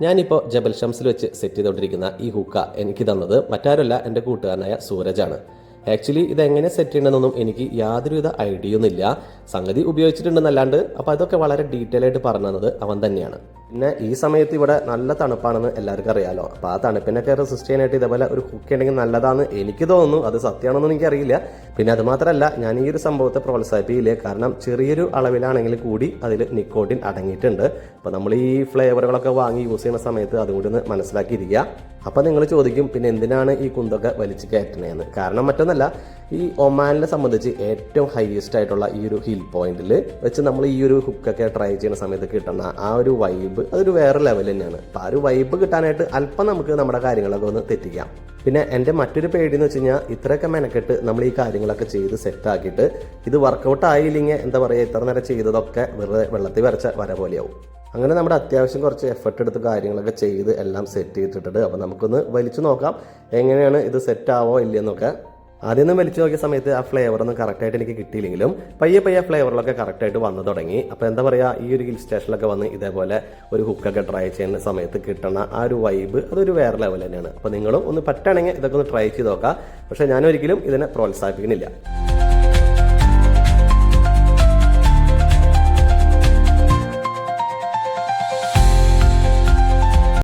ഞാനിപ്പോൾ ജബൽ ഷംസിൽ വെച്ച് സെറ്റ് ചെയ്തുകൊണ്ടിരിക്കുന്ന ഈ ഹുക്ക എനിക്ക് തന്നത് മറ്റാരുമല്ല എൻ്റെ കൂട്ടുകാരനായ സൂരജാണ്. ആക്ച്വലി ഇതെങ്ങനെ സെറ്റ് ചെയ്യണമെന്നൊന്നും എനിക്ക് യാതൊരുവിധ ഐഡിയ ഒന്നുമില്ല. സംഗതി ഉപയോഗിച്ചിട്ടുണ്ടെന്നല്ലാണ്ട് അപ്പോൾ അതൊക്കെ വളരെ ഡീറ്റെയിൽ ആയിട്ട് പറഞ്ഞു തന്നത് അവൻ തന്നെയാണ്. പിന്നെ ഈ സമയത്ത് ഇവിടെ നല്ല തണുപ്പാണെന്ന് എല്ലാവർക്കും അറിയാലോ. അപ്പോൾ ആ തണുപ്പിനൊക്കെ റെസിസ്റ്റ് ചെയ്യാനായിട്ട് ഇതേപോലെ ഒരു ഹുക്ക് ഉണ്ടെങ്കിൽ നല്ലതാണെന്ന് എനിക്ക് തോന്നുന്നു. അത് സത്യമാണെന്നൊന്നും എനിക്കറിയില്ല. പിന്നെ അത് മാത്രമല്ല, ഞാൻ ഈ ഒരു സംഭവത്തെ പ്രോത്സാഹിപ്പിക്കില്ല. കാരണം ചെറിയൊരു അളവിലാണെങ്കിൽ കൂടി അതിൽ നിക്കോട്ടിൻ അടങ്ങിയിട്ടുണ്ട്. അപ്പോൾ നമ്മൾ ഈ ഫ്ലേവറുകളൊക്കെ വാങ്ങി യൂസ് ചെയ്യുന്ന സമയത്ത് അതുകൂടി ഒന്ന് മനസ്സിലാക്കിയിരിക്കുക. അപ്പോൾ നിങ്ങൾ ചോദിക്കും, പിന്നെ എന്തിനാണ് ഈ കുന്തൊക്കെ വലിച്ചു കയറ്റണേന്ന്? കാരണം മറ്റൊന്നല്ല, ഈ ഒമാനിനെ സംബന്ധിച്ച് ഏറ്റവും ഹൈയസ്റ്റ് ആയിട്ടുള്ള ഈ ഒരു ഹിൽ പോയിന്റിൽ വെച്ച് നമ്മൾ ഈ ഒരു ഹുക്കൊക്കെ ട്രൈ ചെയ്യുന്ന സമയത്ത് കിട്ടുന്ന ആ ഒരു വൈബ് അതൊരു വേറെ ലെവൽ തന്നെയാണ്. അപ്പോൾ ആ ഒരു വൈബ് കിട്ടാനായിട്ട് അല്പം നമുക്ക് നമ്മുടെ കാര്യങ്ങളൊക്കെ ഒന്ന് തെറ്റിക്കാം. പിന്നെ എൻ്റെ മറ്റൊരു പേടി എന്ന് വെച്ച് കഴിഞ്ഞാൽ, ഇത്രയൊക്കെ മെനക്കെട്ട് നമ്മൾ ഈ കാര്യങ്ങളൊക്കെ ചെയ്ത് സെറ്റാക്കിയിട്ട് ഇത് വർക്കൗട്ട് ആയില്ലെങ്കിൽ എന്താ പറയുക, ഇത്ര നേരം ചെയ്തതൊക്കെ വെറുതെ വെള്ളത്തിൽ വരച്ച വര പോലെയാവും. അങ്ങനെ നമ്മുടെ അത്യാവശ്യം കുറച്ച് എഫർട്ട് എടുത്ത് കാര്യങ്ങളൊക്കെ ചെയ്ത് എല്ലാം സെറ്റ് ചെയ്തിട്ടുണ്ട്. അപ്പോൾ നമുക്കൊന്ന് വലിച്ചു നോക്കാം എങ്ങനെയാണ് ഇത് സെറ്റ് ആവോ ഇല്ലയെന്നൊക്കെ. ആദ്യമൊന്നും വലിച്ചു നോക്കിയ സമയത്ത് ആ ഫ്ലേവറൊന്നും കറക്റ്റായിട്ട് എനിക്ക് കിട്ടിയില്ലെങ്കിലും പയ്യെ ഫ്ലേവറിലൊക്കെ കറക്റ്റായിട്ട് വന്നു തുടങ്ങി. അപ്പോൾ എന്താ പറയുക, ഈ ഒരു ഹിൽ സ്റ്റേഷനിലൊക്കെ വന്ന് ഇതേപോലെ ഒരു ഹുക്കൊക്കെ ട്രൈ ചെയ്യുന്ന സമയത്ത് കിട്ടുന്ന ആ ഒരു വൈബ് അതൊരു വേറെ ലെവൽ തന്നെയാണ്. അപ്പോൾ നിങ്ങളും ഒന്ന് പറ്റുകയാണെങ്കിൽ ഇതൊക്കെ ഒന്ന് ട്രൈ ചെയ്ത് നോക്കാം. പക്ഷേ ഞാനൊരിക്കലും ഇതിനെ പ്രോത്സാഹിപ്പിക്കുന്നില്ല.